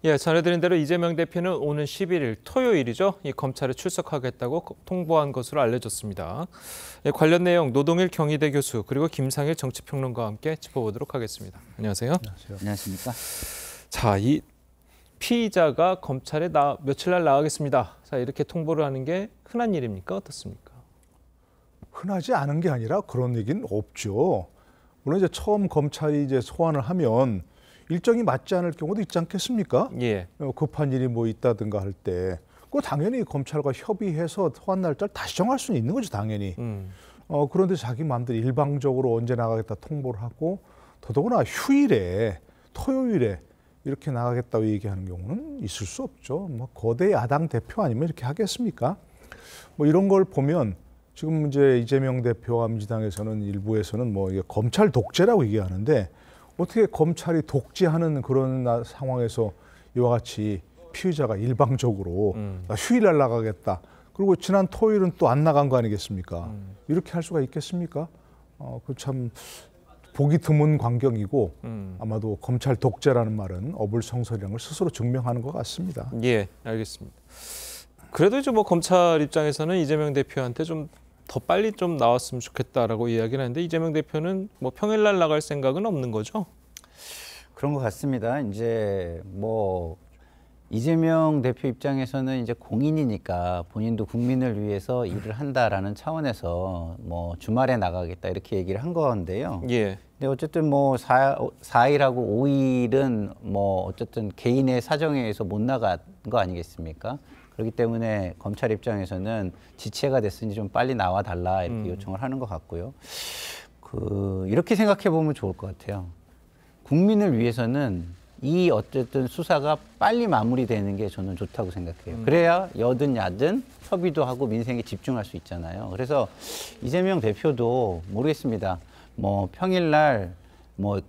예, 전해드린 대로 이재명 대표는 오는 11일 토요일이죠. 이 검찰에 출석하겠다고 통보한 것으로 알려졌습니다. 예, 관련 내용 노동일 경희대 교수 그리고 김상일 정치평론가와 함께 짚어보도록 하겠습니다. 안녕하세요. 안녕하십니까. 자, 이 피의자가 검찰에 며칠 날 나가겠습니다. 자, 이렇게 통보를 하는 게 흔한 일입니까? 어떻습니까? 흔하지 않은 게 아니라 그런 얘기는 없죠. 물론 이제 처음 검찰이 이제 소환을 하면 일정이 맞지 않을 경우도 있지 않겠습니까? 예. 급한 일이 뭐 있다든가 할 때, 그거 당연히 검찰과 협의해서 소환 날짜를 다시 정할 수는 있는 거죠, 당연히. 그런데 자기 마음대로 일방적으로 언제 나가겠다 통보를 하고, 더더구나 휴일에, 토요일에 이렇게 나가겠다고 얘기하는 경우는 있을 수 없죠. 뭐 거대 야당 대표 아니면 이렇게 하겠습니까? 뭐 이런 걸 보면 지금 이제 이재명 대표와 민주당에서는 일부에서는 뭐 이게 검찰 독재라고 얘기하는데, 어떻게 검찰이 독재하는 그런 상황에서 이와 같이 피의자가 일방적으로 나 휴일날 나가겠다. 그리고 지난 토요일은 또 안 나간 거 아니겠습니까? 이렇게 할 수가 있겠습니까? 그 참 보기 드문 광경이고 아마도 검찰 독재라는 말은 어불성설이라는 걸 스스로 증명하는 것 같습니다. 예, 알겠습니다. 그래도 이제 뭐 검찰 입장에서는 이재명 대표한테 좀 더 빨리 좀 나왔으면 좋겠다라고 이야기를 하는데 이재명 대표는 뭐 평일날 나갈 생각은 없는 거죠? 그런 것 같습니다. 이제 뭐 이재명 대표 입장에서는 이제 공인이니까 본인도 국민을 위해서 일을 한다라는 차원에서 뭐 주말에 나가겠다 이렇게 얘기를 한 건데요. 예. 근데 어쨌든 뭐 4일하고 5일은 뭐 어쨌든 개인의 사정에 의해서 못 나간 거 아니겠습니까? 그렇기 때문에 검찰 입장에서는 지체가 됐으니 좀 빨리 나와 달라 이렇게 요청을 하는 것 같고요. 이렇게 생각해 보면 좋을 것 같아요. 국민을 위해서는 이 어쨌든 수사가 빨리 마무리되는 게 저는 좋다고 생각해요. 그래야 여든 야든 협의도 하고 민생에 집중할 수 있잖아요. 그래서 이재명 대표도 모르겠습니다. 뭐 평일날 뭐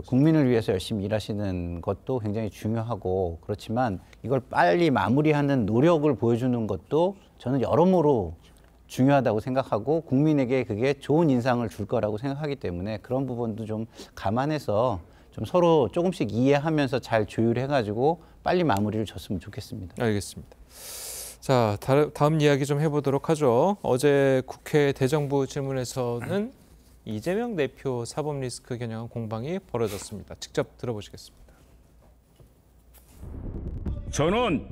국민을 위해서 열심히 일하시는 것도 굉장히 중요하고 그렇지만 이걸 빨리 마무리하는 노력을 보여주는 것도 저는 여러모로 중요하다고 생각하고 국민에게 그게 좋은 인상을 줄 거라고 생각하기 때문에 그런 부분도 좀 감안해서 좀 서로 조금씩 이해하면서 잘 조율해가지고 빨리 마무리를 줬으면 좋겠습니다. 알겠습니다. 자, 다음 이야기 좀 해보도록 하죠. 어제 국회 대정부 질문에서는 이재명 대표 사법 리스크 겨냥한 공방이 벌어졌습니다. 직접 들어보시겠습니다. 저는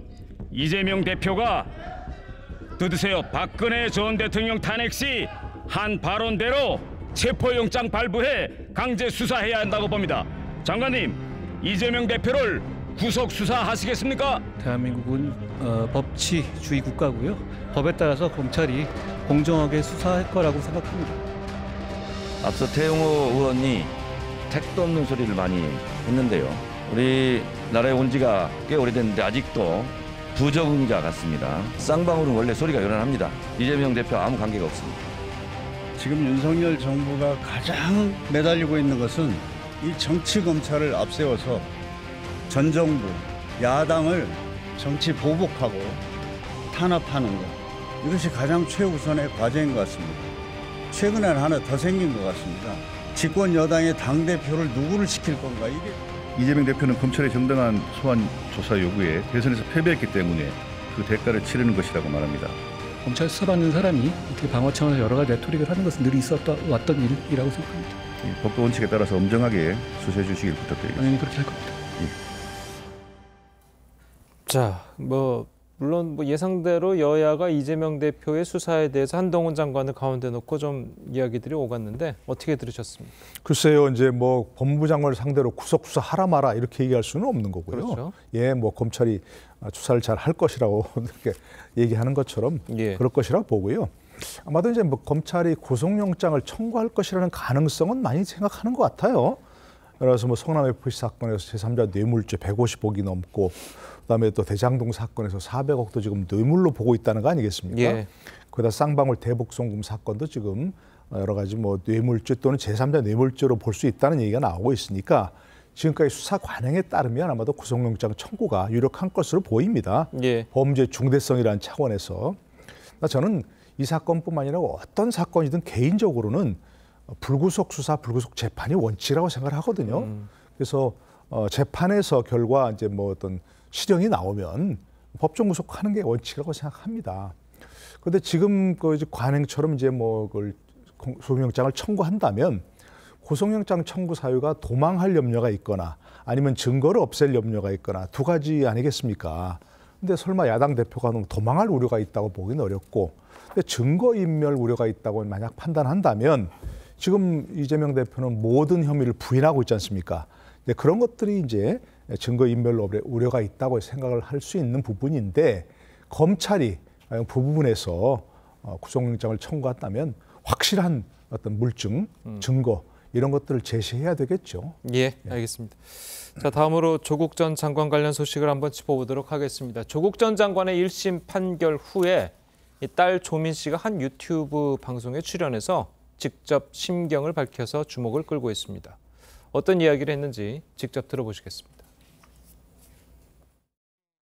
이재명 대표가 들으세요. 박근혜 전 대통령 탄핵 시 한 발언대로 체포영장 발부해 강제 수사해야 한다고 봅니다. 장관님, 이재명 대표를 구속 수사하시겠습니까? 대한민국은 법치주의 국가고요. 법에 따라서 검찰이 공정하게 수사할 거라고 생각합니다. 앞서 태영호 의원이 택도 없는 소리를 많이 했는데요. 우리나라에 온 지가 꽤 오래됐는데 아직도 부적응자 같습니다. 쌍방울은 원래 소리가 요란합니다. 이재명 대표 아무 관계가 없습니다. 지금 윤석열 정부가 가장 매달리고 있는 것은 이 정치 검찰을 앞세워서 전 정부, 야당을 정치 보복하고 탄압하는 것. 이것이 가장 최우선의 과제인 것 같습니다. 최근에 하나 더 생긴 것 같습니다. 집권 여당의 당대표를 누구를 시킬 건가 이게. 이재명 대표는 검찰의 정당한 소환 조사 요구에 대선에서 패배했기 때문에 그 대가를 치르는 것이라고 말합니다. 검찰 수사받는 사람이 어떻게 방어 차원에서 여러 가지 레토릭을 하는 것은 늘 왔던 일이라고 생각합니다. 법과 원칙에 따라서 엄정하게 수사해 주시길 부탁드리겠습니다. 당연히 그렇게 할 겁니다. 자, 물론 예상대로 여야가 이재명 대표의 수사에 대해서 한동훈 장관을 가운데 놓고 좀 이야기들이 오갔는데 어떻게 들으셨습니까? 글쎄요, 이제 뭐 법무장관을 상대로 구속 수사 하라 마라 이렇게 얘기할 수는 없는 거고요. 그렇죠. 예, 뭐 검찰이 수사를 잘 할 것이라고 이렇게 얘기하는 것처럼 예. 그럴 것이라고 보고요. 아마도 이제 뭐 검찰이 구속영장을 청구할 것이라는 가능성은 많이 생각하는 것 같아요. 그래서 뭐 성남 FC 사건에서 제3자 뇌물죄 150억이 넘고 그다음에 또 대장동 사건에서 400억도 지금 뇌물로 보고 있다는 거 아니겠습니까? 예. 거기다 쌍방울 대북송금 사건도 지금 여러 가지 뭐 뇌물죄 또는 제3자 뇌물죄로 볼 수 있다는 얘기가 나오고 있으니까 지금까지 수사 관행에 따르면 아마도 구속영장 청구가 유력한 것으로 보입니다. 예. 범죄 중대성이라는 차원에서. 저는 이 사건뿐만 아니라 어떤 사건이든 개인적으로는 불구속 수사, 불구속 재판이 원칙이라고 생각을 하거든요. 그래서 재판에서 결과 이제 뭐 어떤 실형이 나오면 법정 구속하는 게 원칙이라고 생각합니다. 그런데 지금 그 이제 관행처럼 이제 뭐 그걸 구속영장을 청구한다면 구속영장 청구 사유가 도망할 염려가 있거나 아니면 증거를 없앨 염려가 있거나 두 가지 아니겠습니까? 근데 설마 야당 대표가 도망할 우려가 있다고 보기는 어렵고, 근데 증거인멸 우려가 있다고 만약 판단한다면 지금 이재명 대표는 모든 혐의를 부인하고 있지 않습니까? 근데 그런 것들이 이제 증거인멸 우려가 있다고 생각을 할 수 있는 부분인데, 검찰이 그 부분에서 구속영장을 청구한다면 확실한 어떤 물증, 증거 이런 것들을 제시해야 되겠죠. 예, 알겠습니다. 자, 다음으로 조국 전 장관 관련 소식을 한번 짚어보도록 하겠습니다. 조국 전 장관의 1심 판결 후에 딸 조민 씨가 한 유튜브 방송에 출연해서 직접 심경을 밝혀서 주목을 끌고 있습니다. 어떤 이야기를 했는지 직접 들어보시겠습니다.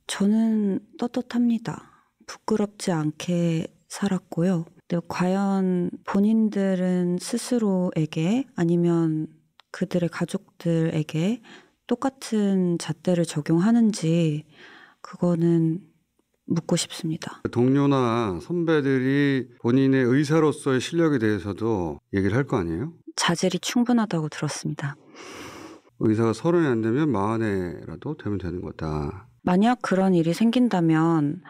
저는 떳떳합니다. 부끄럽지 않게 살았고요. 근데 과연 본인들은 스스로에게 아니면 그들의 가족들에게 똑같은 잣대를 적용하는지 그거는 묻고 싶습니다. 동료나 선배들이 본인의 의사로서의 실력에 대해서도 얘기를 할 거 아니에요? 자질이 충분하다고 들었습니다. 의사가 30이 안 되면 40에라도 되면 되는 거다. 만약 그런 일이 생긴다면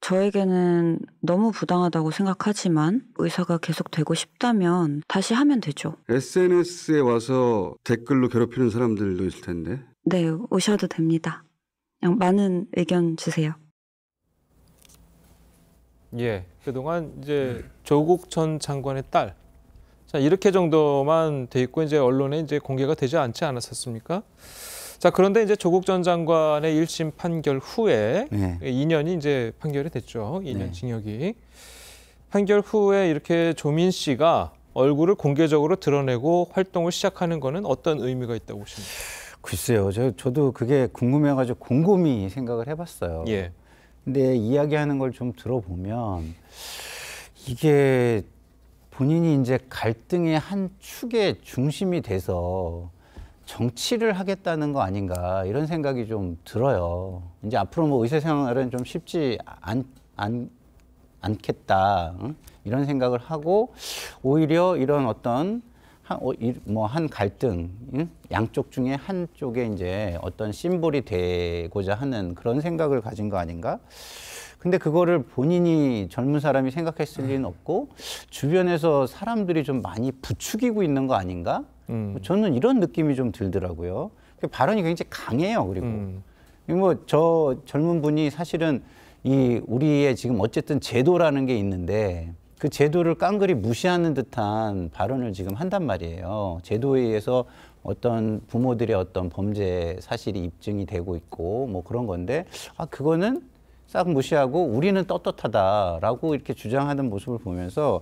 저에게는 너무 부당하다고 생각하지만 의사가 계속 되고 싶다면 다시 하면 되죠. SNS에 와서 댓글로 괴롭히는 사람들도 있을 텐데. 네, 오셔도 됩니다. 그냥 많은 의견 주세요. 예, 그동안 이제 조국 전 장관의 딸, 자 이렇게 정도만 돼 있고 이제 언론에 이제 공개가 되지 않지 않았었습니까? 자, 그런데 이제 조국 전 장관의 1심 판결 후에 2년이 이제 판결이 됐죠. 2년 징역이. 판결 후에 이렇게 조민 씨가 얼굴을 공개적으로 드러내고 활동을 시작하는 거는 어떤 의미가 있다고 보십니까? 글쎄요. 저도 그게 궁금해가지고 곰곰이 생각을 해봤어요. 예. 근데 이야기하는 걸 좀 들어보면 이게 본인이 이제 갈등의 한 축의 중심이 돼서 정치를 하겠다는 거 아닌가 이런 생각이 좀 들어요. 이제 앞으로 뭐 의사 생활은 좀 쉽지 않겠다 이런 생각을 하고 오히려 이런 어떤 한 갈등 양쪽 중에 한쪽에 이제 어떤 심볼이 되고자 하는 그런 생각을 가진 거 아닌가? 근데 그거를 본인이 젊은 사람이 생각했을 리는 없고 주변에서 사람들이 좀 많이 부추기고 있는 거 아닌가? 저는 이런 느낌이 좀 들더라고요. 발언이 굉장히 강해요. 그리고 뭐 저 젊은 분이 사실은 이 우리의 지금 어쨌든 제도라는 게 있는데 그 제도를 깡그리 무시하는 듯한 발언을 지금 한단 말이에요. 제도에 의해서 어떤 부모들의 어떤 범죄 사실이 입증이 되고 있고 뭐 그런 건데 그거는 싹 무시하고 우리는 떳떳하다라고 이렇게 주장하는 모습을 보면서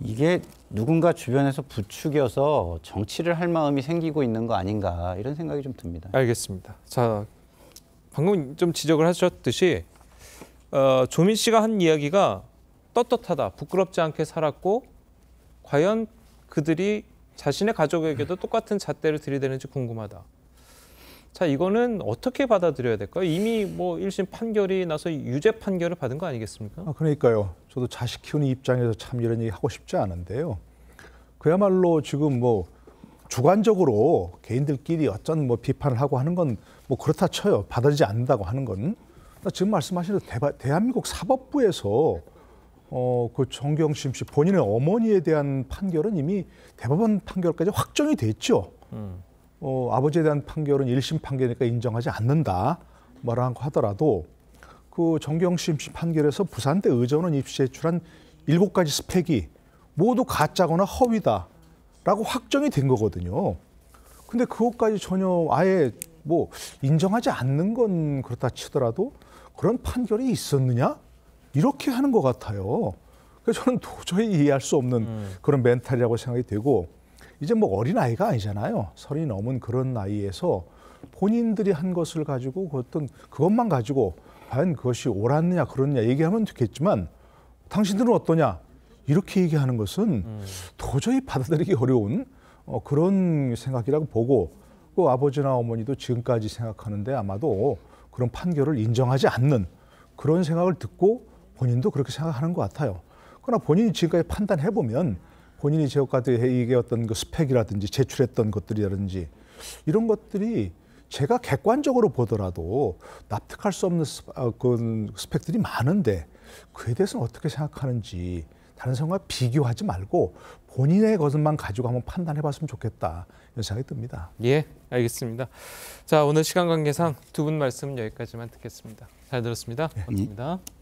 이게 누군가 주변에서 부추겨서 정치를 할 마음이 생기고 있는 거 아닌가 이런 생각이 좀 듭니다. 알겠습니다. 자, 방금 좀 지적을 하셨듯이 조민 씨가 한 이야기가 떳떳하다, 부끄럽지 않게 살았고 과연 그들이 자신의 가족에게도 똑같은 잣대를 들이대는지 궁금하다. 자, 이거는 어떻게 받아들여야 될까요? 이미 뭐 1심 판결이 나서 유죄 판결을 받은 거 아니겠습니까? 그러니까요. 저도 자식 키우는 입장에서 참 이런 얘기 하고 싶지 않은데요. 그야말로 지금 뭐 주관적으로 개인들끼리 어떤 뭐 비판을 하고 하는 건 뭐 그렇다 쳐요. 받아들이지 않는다고 하는 건. 지금 말씀하신 대한민국 사법부에서 그 정경심 씨 본인의 어머니에 대한 판결은 이미 대법원 판결까지 확정이 됐죠. 아버지에 대한 판결은 1심 판결이니까 인정하지 않는다 뭐라고 하더라도 그 정경심 씨 판결에서 부산대 의전원 입시에 제출한 7가지 스펙이 모두 가짜거나 허위다라고 확정이 된 거거든요. 근데 그것까지 전혀 아예 뭐 인정하지 않는 건 그렇다 치더라도 그런 판결이 있었느냐? 이렇게 하는 것 같아요. 그래서 저는 도저히 이해할 수 없는 그런 멘탈이라고 생각이 되고 이제 뭐 어린아이가 아니잖아요. 30이 넘은 그런 나이에서 본인들이 한 것을 가지고 그것만 가지고 과연 그것이 옳았느냐 그렇느냐 얘기하면 되겠지만 당신들은 어떠냐 이렇게 얘기하는 것은 도저히 받아들이기 어려운 그런 생각이라고 보고 그 아버지나 어머니도 지금까지 생각하는데 아마도 그런 판결을 인정하지 않는 그런 생각을 듣고 본인도 그렇게 생각하는 것 같아요. 그러나 본인이 지금까지 판단해보면 본인이 지금까지 얘기했던 그 스펙이라든지 제출했던 것들이라든지 이런 것들이 제가 객관적으로 보더라도 납득할 수 없는 그 스펙들이 많은데 그에 대해서는 어떻게 생각하는지 다른 사람과 비교하지 말고 본인의 것만 가지고 한번 판단해봤으면 좋겠다 이런 생각이 듭니다. 예, 알겠습니다. 자, 오늘 시간 관계상 두 분 말씀 여기까지만 듣겠습니다. 잘 들었습니다. 고맙습니다.